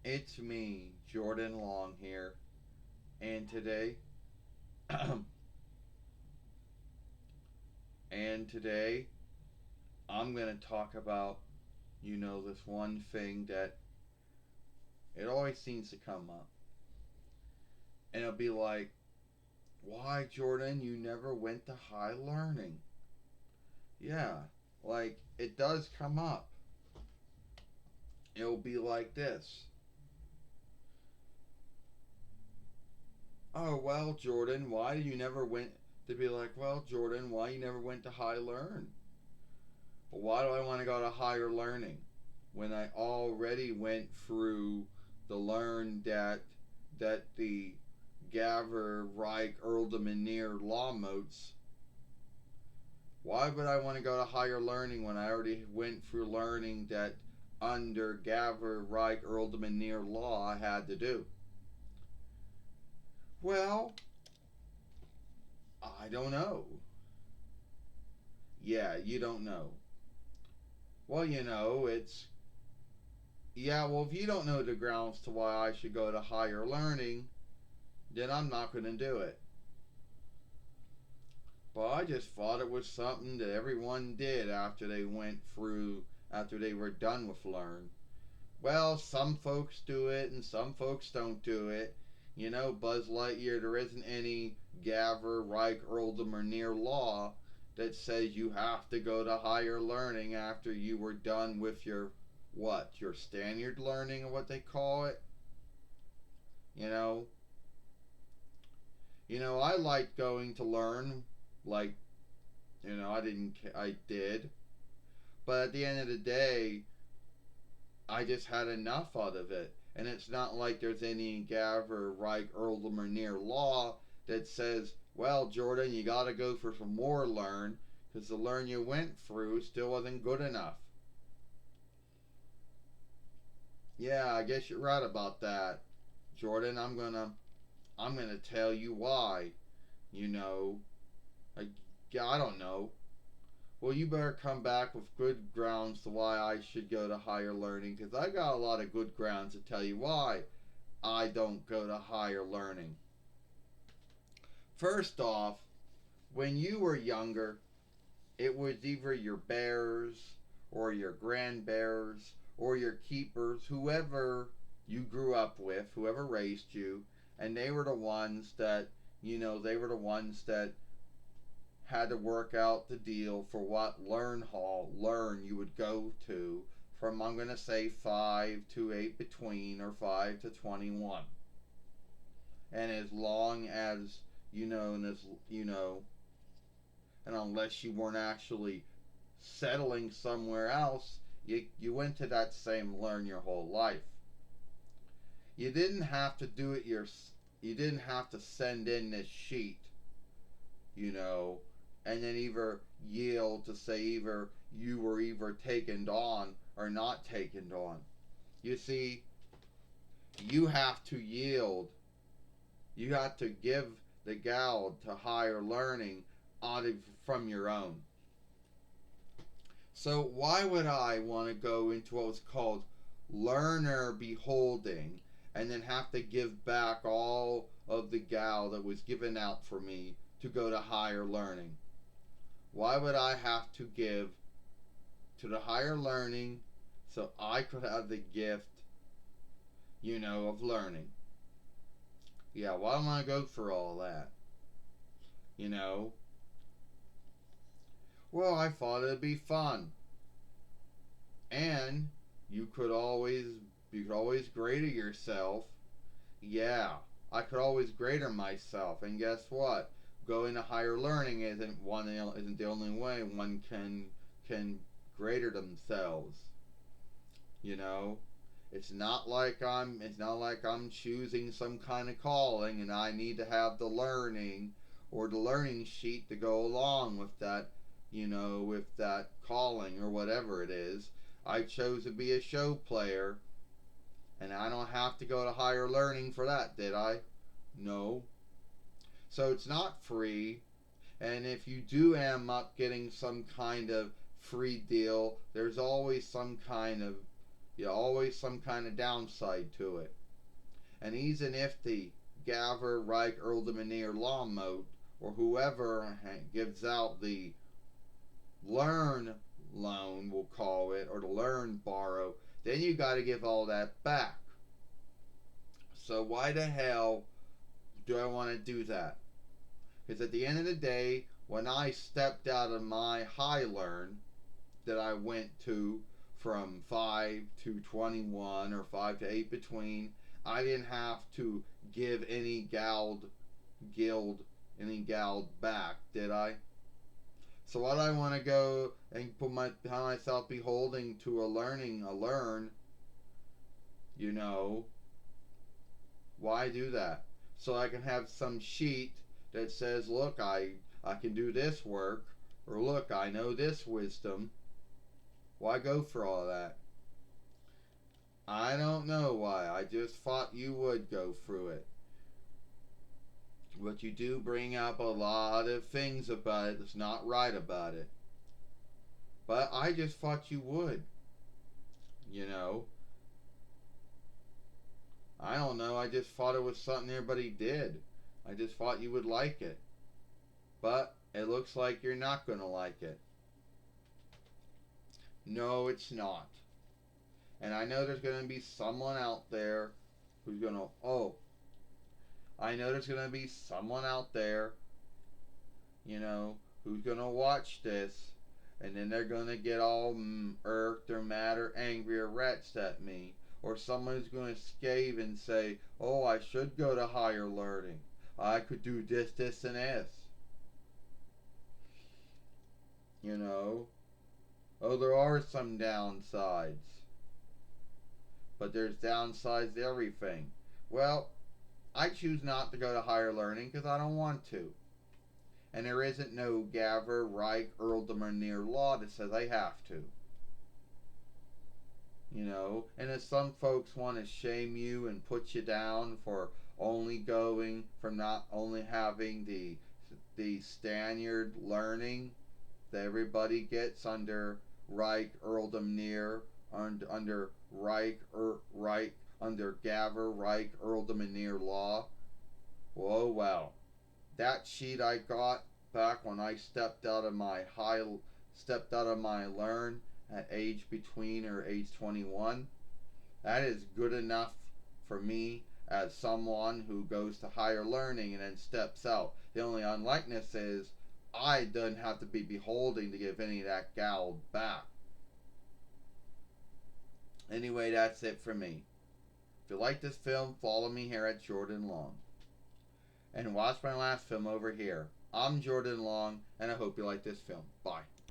It's me, Jordan Long here, and today, and today, I'm gonna talk about, this one thing that it always seems to come up, and it'll be like, why, Jordan, you never went to high learning? Yeah, like it does come up. It'll be like this. Oh well, Jordan, why you never went to be like, well, Jordan, why you never went to high learn? Well, why do I want to go to higher learning when I already went through the learn that the Gaver, Reich, Earldom, and Near law motes? Why would I want to go to higher learning when I already went through learning that under Gaver, Reich, Earldom, and Near law I had to do? Well, I don't know. Yeah, you don't know. Well, it's yeah, well, if you don't know the grounds to why I should go to higher learning, then I'm not going to do it. But I just thought it was something that everyone did after they were done with learn. Well, some folks do it and some folks don't do it. Buzz Lightyear, there isn't any Gaver, Reich, Earldom, or Near law that says you have to go to higher learning after you were done with your what? Your standard learning or what they call it. You know, I liked going to learn, like, I did, but at the end of the day, I just had enough out of it. And it's not like there's any Gaver, Reich, Earldom, or Near law that says, well, Jordan, you got to go for some more learn because the learn you went through still wasn't good enough. Yeah, I guess you're right about that, Jordan. I'm gonna tell you why. You know, I, I don't know. Well, you better come back with good grounds to why I should go to higher learning because I got a lot of good grounds to tell you why I don't go to higher learning. First off, when you were younger, it was either your bears or your grandbears or your keepers, whoever you grew up with, whoever raised you, and they were the ones that, they were the ones that had to work out the deal for what learn you would go to from, I'm going to say, 5 to 8 between or 5 to 21. And as long as, and as, and unless you weren't actually settling somewhere else, you went to that same learn your whole life. You didn't have to do it you didn't have to send in this sheet, you know, and then either yield to say either you were either taken on or not taken on. You see, you have to yield. You have to give the gal to higher learning out of, from your own. So why would I want to go into what was called learner beholding and then have to give back all of the gal that was given out for me to go to higher learning? Why would I have to give to the higher learning so I could have the gift, of learning? Yeah, why don't I go for all that? You know? Well, I thought it'd be fun. And you could always grader yourself. Yeah, I could always grader myself. And guess what? Going to higher learning isn't the only way one can grader themselves. You know, it's not like I'm choosing some kind of calling and I need to have the learning or the learning sheet to go along with that, with that calling or whatever it is. I chose to be a show player and I don't have to go to higher learning for that, did I? No. So it's not free. And if you do end up getting some kind of free deal, there's always some kind of, You always some kind of downside to it. And even if the Gaver, Reich, Earl-de-Manier law moat, or whoever gives out the learn loan, we'll call it, or the learn borrow, then you got to give all that back. So why the hell do I want to do that? Because at the end of the day, when I stepped out of my high learn that I went to from 5 to 21 or 5 to 8 between, I didn't have to give any guild back, did I? So what I want to go and put myself beholding to a learn, you know, why do that? So I can have some sheet that says, look, I can do this work, or look, I know this wisdom. Why go for all that? I don't know why. I just thought you would go through it. But you do bring up a lot of things about it that's not right about it. But I just thought you would. You know. I don't know. I just thought it was something everybody did. I just thought you would like it. But it looks like you're not going to like it. No, it's not. And I know there's going to be someone out there who's going to, I know there's going to be someone out there, you know, who's going to watch this, and then they're going to get all irked or mad or angry or wretched at me. Or someone who's going to scave and say, oh, I should go to higher learning. I could do this, this, and this. You know? Oh, there are some downsides. But there's downsides to everything. Well, I choose not to go to higher learning because I don't want to. And there isn't no Gaver, Reich, Earl-de-Manier law that says I have to. You know, and if some folks want to shame you and put you down for only going, for not only having the standard learning that everybody gets under Reich, Earl-de-Manier, under Reich, under Gaver, Reich, Earl-de-Manier law. Well, that sheet I got back when I stepped out of my learn at age between or age 21, that is good enough for me as someone who goes to higher learning and then steps out. The only unlikeness is I don't have to be beholding to give any of that gal back. Anyway, that's it for me. If you like this film, follow me here at Jordan Long. And watch my last film over here. I'm Jordan Long, and I hope you like this film. Bye.